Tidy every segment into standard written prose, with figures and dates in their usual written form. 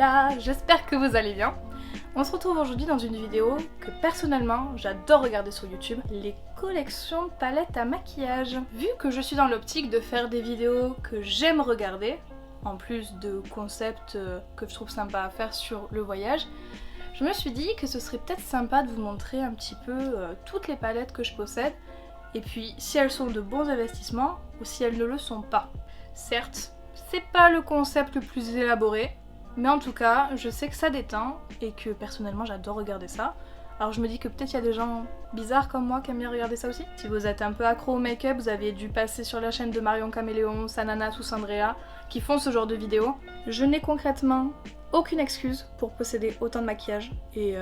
là, j'espère que vous allez bien. On se retrouve aujourd'hui dans une vidéo que personnellement j'adore regarder sur YouTube, les collections de palettes à maquillage. Vu que je suis dans l'optique de faire des vidéos que j'aime regarder, en plus de concepts que je trouve sympa à faire sur le voyage, je me suis dit que ce serait peut-être sympa de vous montrer un petit peu toutes les palettes que je possède, et puis si elles sont de bons investissements ou si elles ne le sont pas. Certes, c'est pas le concept le plus élaboré, mais en tout cas, je sais que ça détend et que personnellement j'adore regarder ça. Alors je me dis que peut-être il y a des gens bizarres comme moi qui aiment bien regarder ça aussi. Si vous êtes un peu accro au make-up, vous avez dû passer sur la chaîne de Marion Caméléon, Sanana ou Sandrea qui font ce genre de vidéos. Je n'ai concrètement aucune excuse pour posséder autant de maquillage et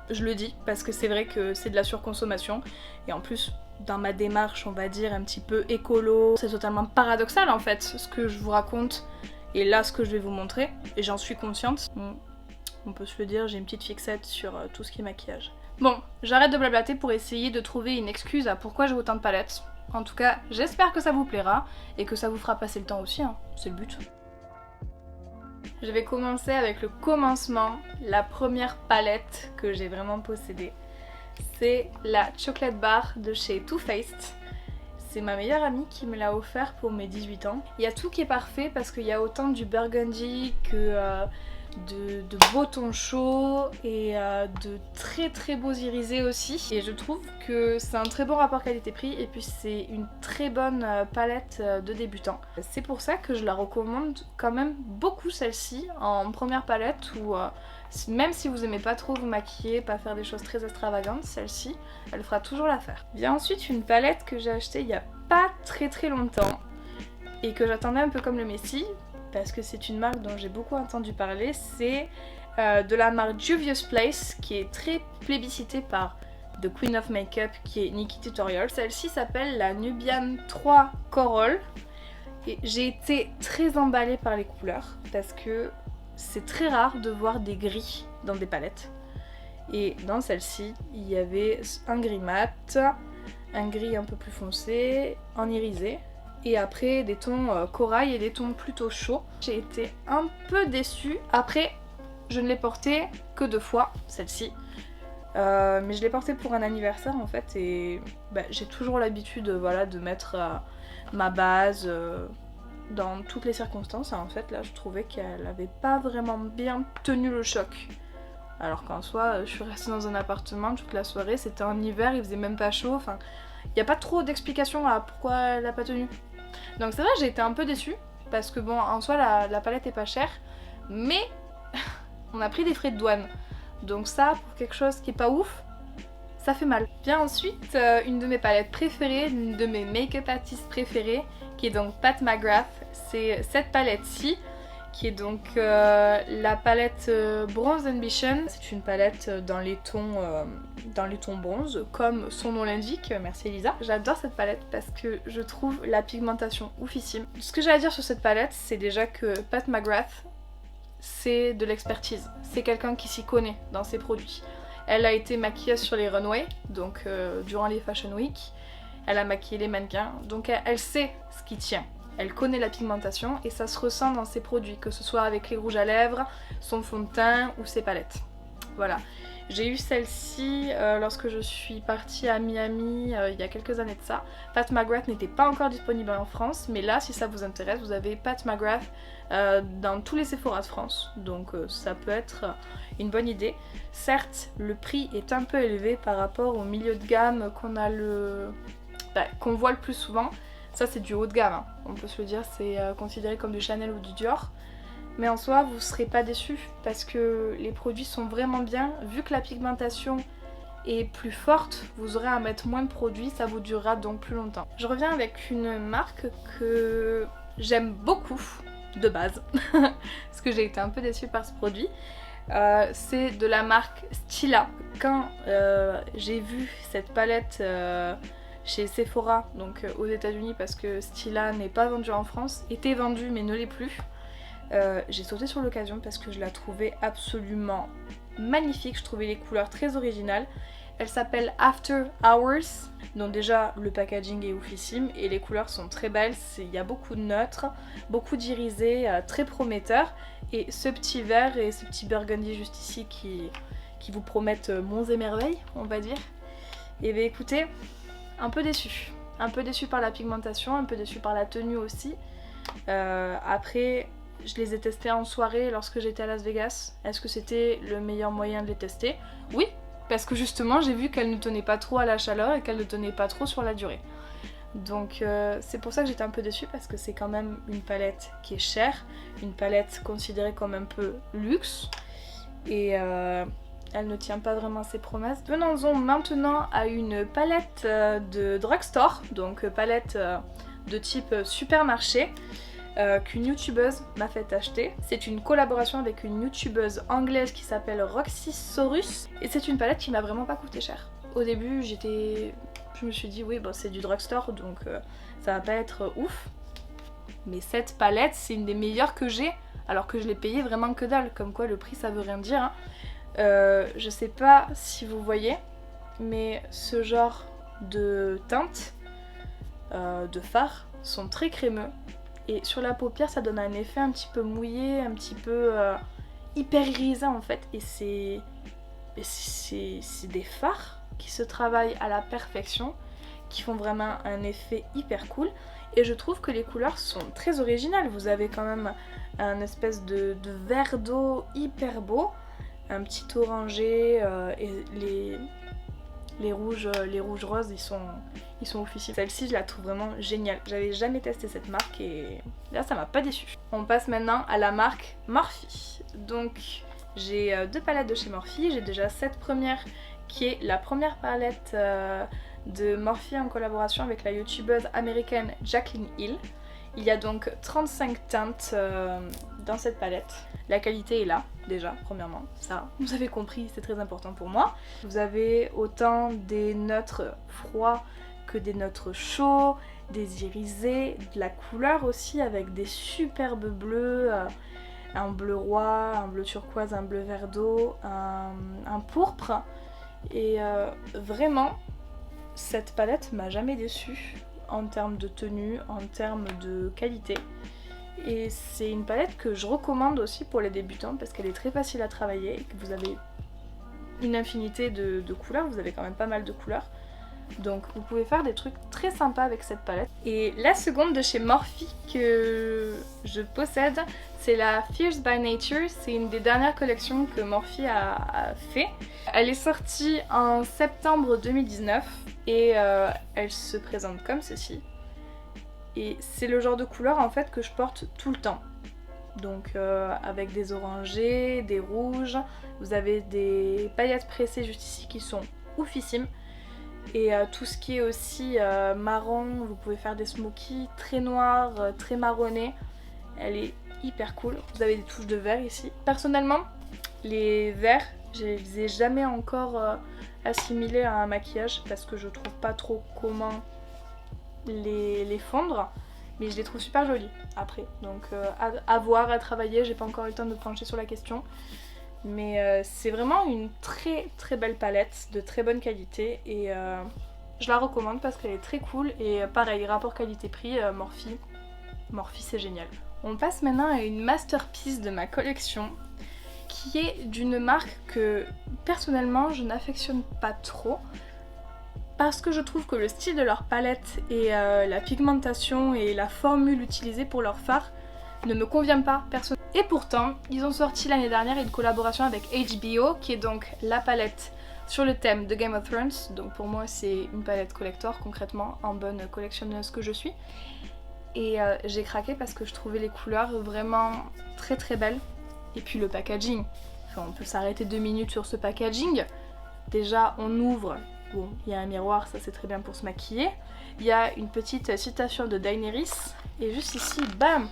je le dis parce que c'est vrai que c'est de la surconsommation et en plus dans ma démarche on va dire un petit peu écolo, c'est totalement paradoxal en fait ce que je vous raconte et là ce que je vais vous montrer et j'en suis consciente. On peut se le dire, j'ai une petite fixette sur tout ce qui est maquillage. Bon, j'arrête de blablater pour essayer de trouver une excuse à pourquoi j'ai autant de palettes. En tout cas, j'espère que ça vous plaira et que ça vous fera passer le temps aussi, hein. C'est le but. Je vais commencer avec le commencement, la première palette que j'ai vraiment possédée. C'est la Chocolate Bar de chez Too Faced. C'est ma meilleure amie qui me l'a offert pour mes 18 ans. Il y a tout qui est parfait parce qu'il y a autant du burgundy que de beaux tons chauds et de très beaux irisés aussi. Et je trouve que c'est un très bon rapport qualité-prix et puis c'est une très bonne palette de débutant. C'est pour ça que je la recommande quand même beaucoup celle-ci en première palette où même si vous aimez pas trop vous maquiller, pas faire des choses très extravagantes, celle-ci, elle fera toujours l'affaire. Vient ensuite une palette que j'ai achetée il y a pas très longtemps et que j'attendais un peu comme le Messi parce que c'est une marque dont j'ai beaucoup entendu parler, c'est de la marque Juvia's Place qui est très plébiscitée par The Queen of Makeup qui est Nikkie Tutorial. Celle-ci s'appelle la Nubian 3 Coral et j'ai été très emballée par les couleurs parce que c'est très rare de voir des gris dans des palettes. Et dans celle-ci, il y avait un gris mat, un gris un peu plus foncé, en irisé, et après des tons corail et des tons plutôt chauds. J'ai été un peu déçue. Après, je ne l'ai portée que 2 fois, celle-ci. Mais je l'ai portée pour un anniversaire en fait, et j'ai toujours l'habitude voilà, de mettre ma base dans toutes les circonstances. Et en fait là je trouvais qu'elle avait pas vraiment bien tenu le choc. Alors qu'en soi je suis restée dans un appartement toute la soirée, c'était en hiver, il faisait même pas chaud, enfin il n'y a pas trop d'explications à pourquoi elle a pas tenu. Donc c'est vrai j'ai été un peu déçue parce que bon en soi la palette est pas chère mais on a pris des frais de douane. Donc ça pour quelque chose qui est pas ouf, ça fait mal. Vient ensuite une de mes palettes préférées, une de mes make-up artistes préférées qui est donc Pat McGrath. C'est cette palette-ci qui est donc la palette Bronze Ambition. C'est une palette dans les tons bronze comme son nom l'indique, merci Elisa. J'adore cette palette parce que je trouve la pigmentation oufissime. Ce que j'ai à dire sur cette palette c'est déjà que Pat McGrath c'est de l'expertise, c'est quelqu'un qui s'y connaît dans ses produits. Elle a été maquilleuse sur les runways, donc durant les Fashion Week. Elle a maquillé les mannequins, donc elle sait ce qui tient. Elle connaît la pigmentation et ça se ressent dans ses produits, que ce soit avec les rouges à lèvres, son fond de teint ou ses palettes. Voilà. J'ai eu celle-ci lorsque je suis partie à Miami il y a quelques années de ça. Pat McGrath n'était pas encore disponible en France, mais là si ça vous intéresse, vous avez Pat McGrath dans tous les Sephora de France, donc ça peut être une bonne idée. Certes, le prix est un peu élevé par rapport au milieu de gamme qu'on voit le plus souvent. Ça c'est du haut de gamme, hein. On peut se le dire, c'est considéré comme du Chanel ou du Dior. Mais en soi, vous serez pas déçus parce que les produits sont vraiment bien. Vu que la pigmentation est plus forte, vous aurez à mettre moins de produits, ça vous durera donc plus longtemps. Je reviens avec une marque que j'aime beaucoup de base, parce que j'ai été un peu déçue par ce produit. C'est de la marque Stila. Quand j'ai vu cette palette chez Sephora, donc aux États-Unis, parce que Stila n'est pas vendue en France, était vendue mais ne l'est plus. J'ai sauté sur l'occasion parce que je la trouvais absolument magnifique, je trouvais les couleurs très originales. Elle s'appelle After Hours. Donc déjà le packaging est oufissime et les couleurs sont très belles, il y a beaucoup de neutres, beaucoup d'irisés, très prometteurs. Et ce petit vert et ce petit burgundy juste ici qui vous promettent monts et merveilles, on va dire. Et bien écoutez, un peu déçue. Un peu déçue par la pigmentation, un peu déçue par la tenue aussi. Après, je les ai testés en soirée lorsque j'étais à Las Vegas. Est-ce que c'était le meilleur moyen de les tester? Oui, parce que justement j'ai vu qu'elles ne tenaient pas trop à la chaleur et qu'elles ne tenaient pas trop sur la durée. Donc c'est pour ça que j'étais un peu déçue parce que c'est quand même une palette qui est chère, une palette considérée comme un peu luxe et elle ne tient pas vraiment ses promesses. Venons-en maintenant à une palette de drugstore, donc palette de type supermarché. Qu'une youtubeuse m'a fait acheter. C'est une collaboration avec une youtubeuse anglaise qui s'appelle Roxy Saurus et c'est une palette qui m'a vraiment pas coûté cher. Au début je me suis dit oui bon c'est du drugstore donc ça va pas être ouf. Mais cette palette c'est une des meilleures que j'ai alors que je l'ai payée vraiment que dalle, comme quoi le prix ça veut rien dire. Hein. Je sais pas si vous voyez mais ce genre de teintes de fard sont très crémeux. Et sur la paupière ça donne un effet un petit peu mouillé, un petit peu hyper irisé en fait. Et c'est des fards qui se travaillent à la perfection, qui font vraiment un effet hyper cool. Et je trouve que les couleurs sont très originales. Vous avez quand même un espèce de vert d'eau hyper beau, un petit orangé et les rouges roses ils sont oufficiels. Celle-ci je la trouve vraiment géniale. J'avais jamais testé cette marque et là ça m'a pas déçue. On passe maintenant à la marque Morphe. Donc j'ai deux palettes de chez Morphe. J'ai déjà cette première qui est la première palette de Morphe en collaboration avec la youtubeuse américaine Jaclyn Hill. Il y a donc 35 teintes dans cette palette. La qualité est là, déjà, premièrement. Ça, vous avez compris, c'est très important pour moi. Vous avez autant des neutres froids que des neutres chauds, des irisés, de la couleur aussi avec des superbes bleus, un bleu roi, un bleu turquoise, un bleu vert d'eau, un pourpre. Et vraiment, cette palette m'a jamais déçue en termes de tenue, en termes de qualité. Et c'est une palette que je recommande aussi pour les débutants parce qu'elle est très facile à travailler et que vous avez une infinité de couleurs, vous avez quand même pas mal de couleurs. Donc vous pouvez faire des trucs très sympas avec cette palette. Et la seconde de chez Morphe que je possède, c'est la Fierce by Nature. C'est une des dernières collections que Morphe a fait. Elle est sortie en septembre 2019 et elle se présente comme ceci. Et c'est le genre de couleur en fait que je porte tout le temps. Donc avec des orangés, des rouges, vous avez des paillettes pressées juste ici qui sont oufissimes. Et tout ce qui est aussi marron, vous pouvez faire des smokies très noirs, très marronnés. Elle est hyper cool. Vous avez des touches de vert ici. Personnellement, les verts, je les ai jamais encore assimilés à un maquillage parce que je trouve pas trop comment les fondre, mais je les trouve super jolies après. Donc à voir, à travailler, j'ai pas encore eu le temps de me pencher sur la question. Mais c'est vraiment une très très belle palette de très bonne qualité et je la recommande parce qu'elle est très cool et pareil, rapport qualité-prix, Morphe c'est génial. On passe maintenant à une masterpiece de ma collection qui est d'une marque que personnellement je n'affectionne pas trop parce que je trouve que le style de leur palette et la pigmentation et la formule utilisée pour leur fard ne me convient pas personnellement. Et pourtant, ils ont sorti l'année dernière une collaboration avec HBO qui est donc la palette sur le thème de Game of Thrones. Donc pour moi c'est une palette collector concrètement, en bonne collectionneuse que je suis. Et j'ai craqué parce que je trouvais les couleurs vraiment très très belles. Et puis le packaging, enfin, on peut s'arrêter 2 minutes sur ce packaging. Déjà on ouvre, bon il y a un miroir, ça c'est très bien pour se maquiller. Il y a une petite citation de Daenerys et juste ici, bam,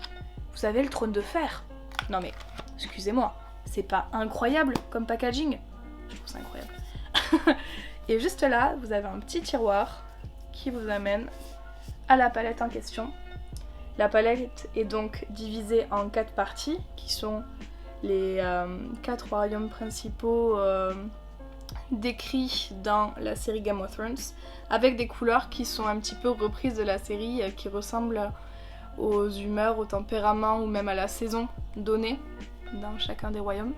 vous avez le trône de fer. Non mais, excusez-moi, c'est pas incroyable comme packaging? Je trouve ça incroyable. Et juste là, vous avez un petit tiroir qui vous amène à la palette en question. La palette est donc divisée en 4 parties, qui sont les 4 royaumes principaux décrit dans la série Game of Thrones, avec des couleurs qui sont un petit peu reprises de la série, qui ressemblent aux humeurs, au tempérament ou même à la saison donnée dans chacun des royaumes.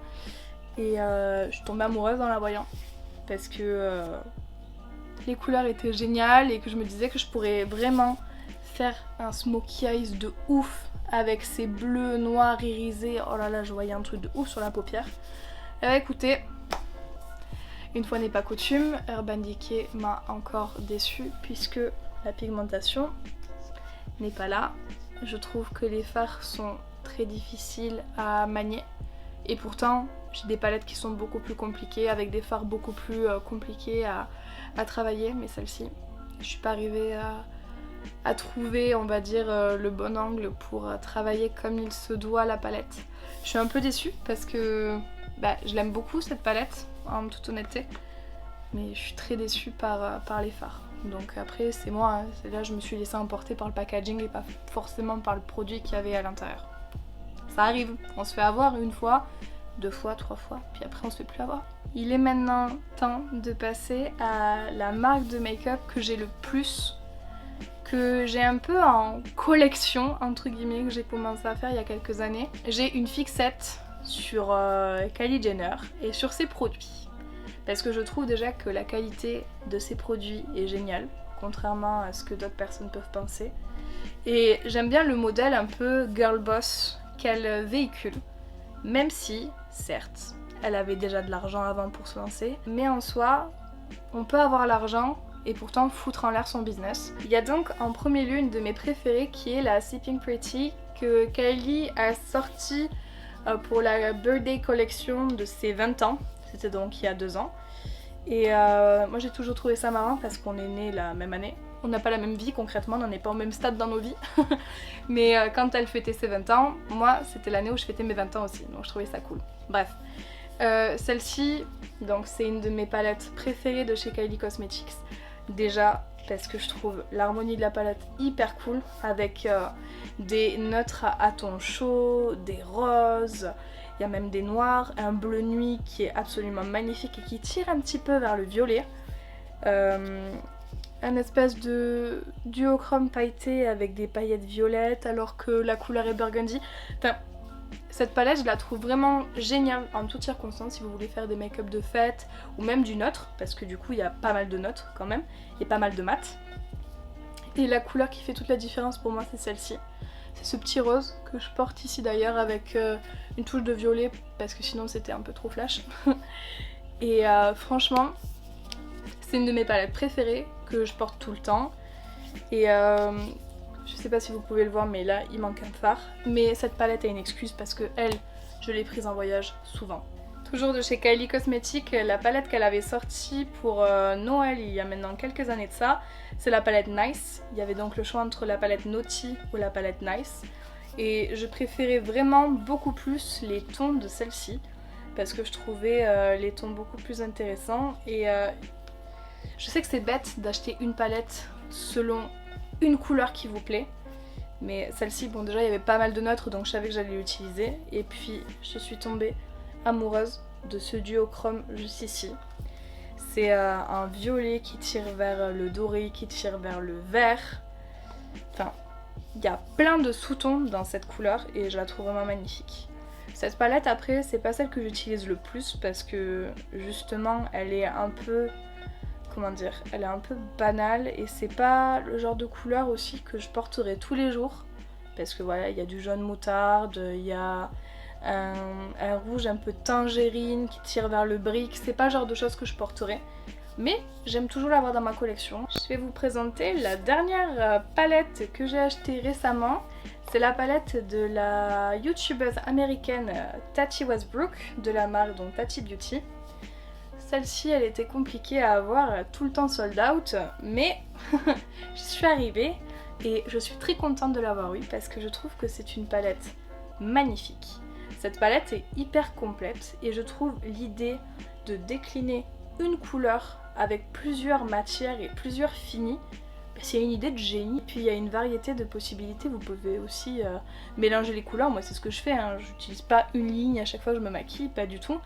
Et je suis tombée amoureuse en la voyant parce que les couleurs étaient géniales et que je me disais que je pourrais vraiment faire un smokey eyes de ouf avec ces bleus noirs irisés. Oh là là, je voyais un truc de ouf sur la paupière. Et bah écoutez, une fois n'est pas coutume, Urban Decay m'a encore déçue puisque la pigmentation n'est pas là. Je trouve que les fards sont très difficiles à manier et pourtant j'ai des palettes qui sont beaucoup plus compliquées avec des fards beaucoup plus compliqués à travailler, mais celle-ci je suis pas arrivée à trouver, on va dire, le bon angle pour travailler comme il se doit la palette. Je suis un peu déçue parce que je l'aime beaucoup cette palette, en toute honnêteté, mais je suis très déçue par les fards. Donc après c'est moi, hein, là je me suis laissée emporter par le packaging et pas forcément par le produit qu'il y avait à l'intérieur. Ça arrive, on se fait avoir une fois, 2 fois, 3 fois, puis après on se fait plus avoir. Il est maintenant temps de passer à la marque de make-up que j'ai le plus, que j'ai un peu en collection, entre guillemets, que j'ai commencé à faire il y a quelques années. J'ai une fixette sur Kylie Jenner et sur ses produits. Parce que je trouve déjà que la qualité de ses produits est géniale, contrairement à ce que d'autres personnes peuvent penser. Et j'aime bien le modèle un peu girl boss qu'elle véhicule, même si, certes, elle avait déjà de l'argent avant pour se lancer, mais en soi, on peut avoir l'argent et pourtant foutre en l'air son business. Il y a donc en premier lieu une de mes préférées qui est la Sleeping Pretty que Kylie a sortie pour la Birthday Collection de ses 20 ans. C'était donc il y a 2 ans. Et moi j'ai toujours trouvé ça marrant parce qu'on est nés la même année. On n'a pas la même vie concrètement, on n'est pas au même stade dans nos vies. Mais quand elle fêtait ses 20 ans, moi c'était l'année où je fêtais mes 20 ans aussi. Donc je trouvais ça cool. Bref. Celle-ci, donc c'est une de mes palettes préférées de chez Kylie Cosmetics. Déjà parce que je trouve l'harmonie de la palette hyper cool avec des neutres à tons chauds, des roses, il y a même des noirs, un bleu nuit qui est absolument magnifique et qui tire un petit peu vers le violet. Un espèce de duochrome pailleté avec des paillettes violettes alors que la couleur est burgundy. Enfin, cette palette je la trouve vraiment géniale en toutes circonstances si vous voulez faire des make-up de fête ou même du neutre, parce que du coup il y a pas mal de neutres quand même et pas mal de mat. Et la couleur qui fait toute la différence pour moi c'est celle-ci. C'est ce petit rose que je porte ici d'ailleurs avec une touche de violet parce que sinon c'était un peu trop flash. Et franchement c'est une de mes palettes préférées que je porte tout le temps. Et je sais pas si vous pouvez le voir mais là il manque un fard. Mais cette palette a une excuse parce que elle, je l'ai prise en voyage souvent. Toujours de chez Kylie Cosmetics, la palette qu'elle avait sortie pour Noël il y a maintenant quelques années de ça, c'est la palette Nice. Il y avait donc le choix entre la palette Naughty ou la palette Nice. Et je préférais vraiment beaucoup plus les tons de celle-ci parce que je trouvais les tons beaucoup plus intéressants. Et je sais que c'est bête d'acheter une palette selon une couleur qui vous plaît. Mais celle-ci, bon déjà il y avait pas mal de neutres donc je savais que j'allais l'utiliser. Et puis je suis tombée amoureuse de ce duochrome juste ici. C'est un violet qui tire vers le doré, qui tire vers le vert. Enfin, il y a plein de sous-tons dans cette couleur et je la trouve vraiment magnifique. Cette palette après, c'est pas celle que j'utilise le plus parce que justement elle est un peu, comment dire, elle est un peu banale et c'est pas le genre de couleur aussi que je porterai tous les jours. Parce que voilà, il y a du jaune moutarde, il y a un rouge un peu tangerine qui tire vers le brick, c'est pas le genre de choses que je porterai. Mais j'aime toujours l'avoir dans ma collection. Je vais vous présenter la dernière palette que j'ai achetée récemment. C'est la palette de la youtubeuse américaine Tati Westbrook de la marque donc Tati Beauty. Celle-ci elle était compliquée à avoir, tout le temps sold out, mais je suis arrivée et je suis très contente de l'avoir eu parce que je trouve que c'est une palette magnifique. Cette palette est hyper complète et je trouve l'idée de décliner une couleur avec plusieurs matières et plusieurs finis, c'est une idée de génie. Puis il y a une variété de possibilités, vous pouvez aussi mélanger les couleurs, moi c'est ce que je fais, hein. J'utilise pas une ligne à chaque fois que je me maquille, pas du tout.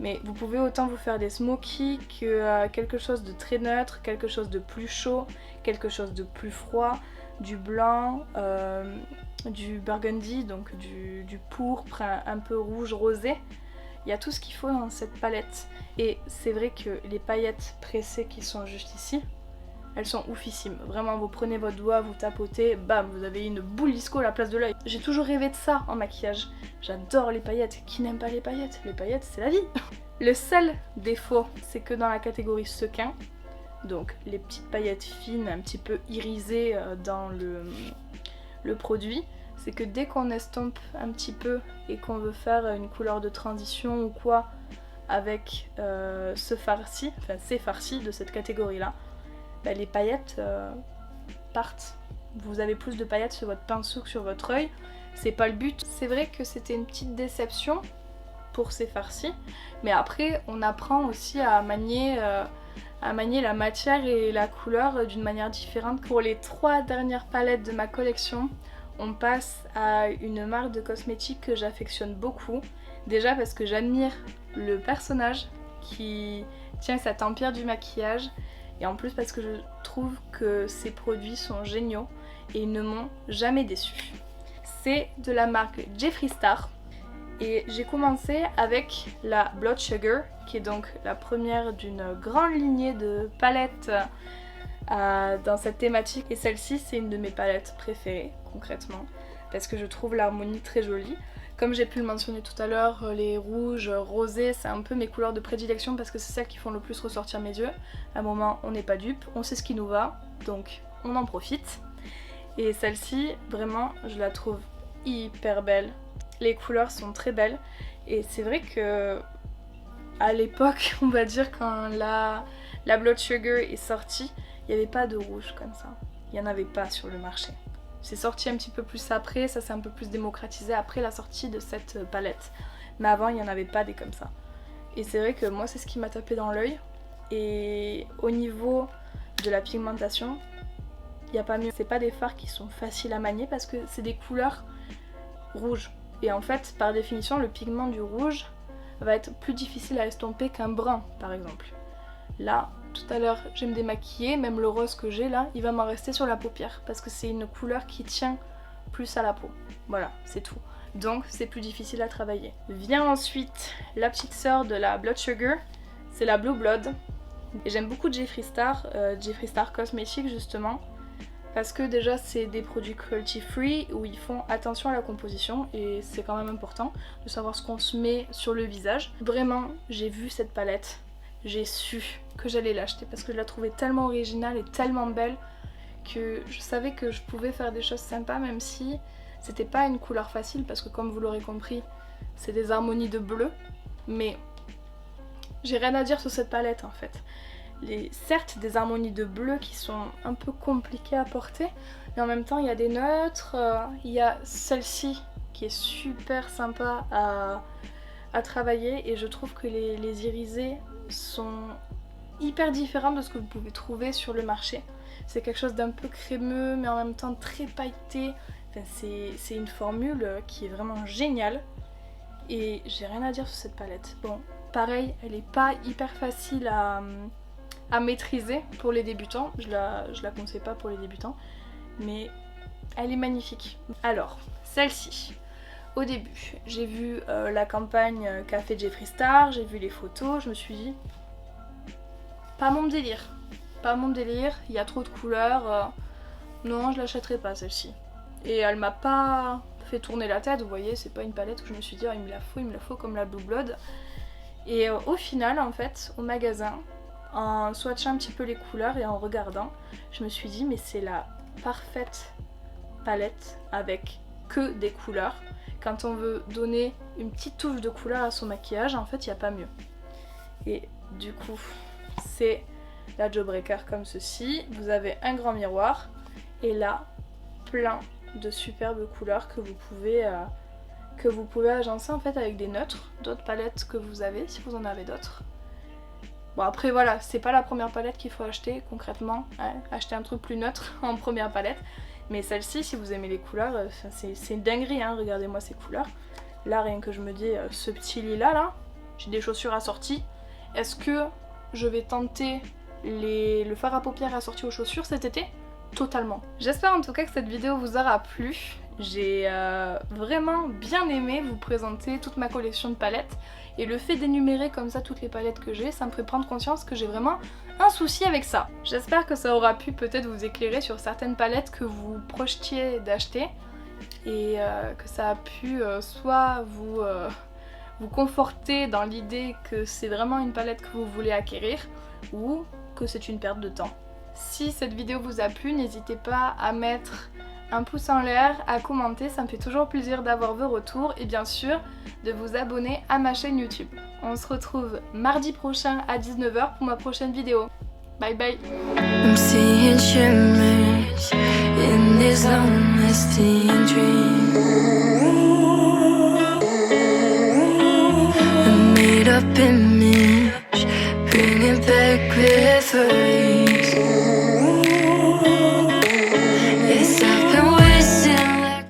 Mais vous pouvez autant vous faire des smokies que quelque chose de très neutre, quelque chose de plus chaud, quelque chose de plus froid, du blanc, du burgundy, donc du pourpre, un peu rouge rosé. Il y a tout ce qu'il faut dans cette palette. Et c'est vrai que les paillettes pressées qui sont juste ici, elles sont oufissimes. Vraiment, vous prenez votre doigt, vous tapotez, bam, vous avez une boule disco à la place de l'œil. J'ai toujours rêvé de ça en maquillage. J'adore les paillettes. Qui n'aime pas les paillettes? Les paillettes, c'est la vie. Le seul défaut, c'est que dans la catégorie sequin, donc les petites paillettes fines, un petit peu irisées dans le produit, c'est que dès qu'on estompe un petit peu et qu'on veut faire une couleur de transition ou quoi avec ce farci, enfin ces farcis de cette catégorie-là, bah, les paillettes partent. Vous avez plus de paillettes sur votre pinceau que sur votre œil. C'est pas le but. C'est vrai que c'était une petite déception pour ces farcis, mais après on apprend aussi à manier la matière et la couleur d'une manière différente. Pour les 3 dernières palettes de ma collection, on passe à une marque de cosmétiques que j'affectionne beaucoup. Déjà parce que j'admire le personnage qui tient cet empire du maquillage, et en plus parce que je trouve que ces produits sont géniaux et ils ne m'ont jamais déçue. C'est de la marque Jeffree Star et j'ai commencé avec la Blood Sugar, qui est donc la première d'une grande lignée de palettes dans cette thématique, et celle-ci c'est une de mes palettes préférées concrètement parce que je trouve l'harmonie très jolie. Comme j'ai pu le mentionner tout à l'heure, les rouges, rosés, c'est un peu mes couleurs de prédilection parce que c'est celles qui font le plus ressortir mes yeux. À un moment, on n'est pas dupe, on sait ce qui nous va, donc on en profite. Et celle-ci, vraiment, je la trouve hyper belle. Les couleurs sont très belles et c'est vrai que à l'époque, on va dire quand la Blood Sugar est sortie, il n'y avait pas de rouge comme ça. Il n'y en avait pas sur le marché. C'est sorti un petit peu plus après, ça s'est un peu plus démocratisé après la sortie de cette palette. Mais avant, il n'y en avait pas des comme ça. Et c'est vrai que moi, c'est ce qui m'a tapé dans l'œil. Et au niveau de la pigmentation, il n'y a pas mieux. C'est pas des fards qui sont faciles à manier parce que c'est des couleurs rouges. Et en fait, par définition, le pigment du rouge va être plus difficile à estomper qu'un brun, par exemple. Là, tout à l'heure, je vais me démaquiller, même le rose que j'ai là, il va m'en rester sur la paupière parce que c'est une couleur qui tient plus à la peau. Voilà, c'est tout. Donc c'est plus difficile à travailler. Vient ensuite la petite sœur de la Blood Sugar, c'est la Blue Blood. Et j'aime beaucoup Jeffree Star Cosmetics justement, parce que déjà c'est des produits cruelty free où ils font attention à la composition et c'est quand même important de savoir ce qu'on se met sur le visage. Vraiment, j'ai vu cette palette, j'ai su que j'allais l'acheter parce que je la trouvais tellement originale et tellement belle que je savais que je pouvais faire des choses sympas même si c'était pas une couleur facile parce que comme vous l'aurez compris, c'est des harmonies de bleu, mais j'ai rien à dire sur cette palette en fait. Certes des harmonies de bleu qui sont un peu compliquées à porter, mais en même temps il y a des neutres, il y a celle-ci qui est super sympa à travailler et je trouve que les irisés sont hyper différents de ce que vous pouvez trouver sur le marché. C'est quelque chose d'un peu crémeux mais en même temps très pailleté. Enfin, c'est une formule qui est vraiment géniale et j'ai rien à dire sur cette palette. Bon, pareil, elle est pas hyper facile à maîtriser pour les débutants, je la conseille pas pour les débutants, mais elle est magnifique. Alors, celle-ci, au début, j'ai vu la campagne qu'a fait Jeffree Star, j'ai vu les photos, je me suis dit, pas mon délire, il y a trop de couleurs, non je l'achèterai pas celle-ci. Et elle m'a pas fait tourner la tête, vous voyez, c'est pas une palette où je me suis dit, oh, il me la faut comme la Blue Blood. Et au final, en fait, au magasin, en swatchant un petit peu les couleurs et en regardant, je me suis dit mais c'est la parfaite palette avec que des couleurs. Quand on veut donner une petite touche de couleur à son maquillage, en fait il n'y a pas mieux. Et du coup c'est la Jawbreaker comme ceci, vous avez un grand miroir et là plein de superbes couleurs que vous pouvez agencer en fait avec des neutres, d'autres palettes que vous avez si vous en avez d'autres. Bon après voilà, c'est pas la première palette qu'il faut acheter concrètement, hein, acheter un truc plus neutre en première palette. Mais celle-ci, si vous aimez les couleurs, c'est une dinguerie, hein, regardez-moi ces couleurs. Là rien que je me dis, ce petit lilas là, j'ai des chaussures assorties. Est-ce que je vais tenter le fard à paupières assorti aux chaussures cet été? Totalement. J'espère en tout cas que cette vidéo vous aura plu. J'ai vraiment bien aimé vous présenter toute ma collection de palettes et le fait d'énumérer comme ça toutes les palettes que j'ai, ça me fait prendre conscience que j'ai vraiment un souci avec ça. J'espère que ça aura pu peut-être vous éclairer sur certaines palettes que vous projetiez d'acheter et que ça a pu soit vous conforter dans l'idée que c'est vraiment une palette que vous voulez acquérir ou que c'est une perte de temps. Si cette vidéo vous a plu, n'hésitez pas à mettre un pouce en l'air, à commenter, ça me fait toujours plaisir d'avoir vos retours et bien sûr de vous abonner à ma chaîne YouTube. On se retrouve mardi prochain à 19 h pour ma prochaine vidéo. Bye bye. I'm seeing shimmers in this long-lasting dream. A made-up image, bringing back rivers.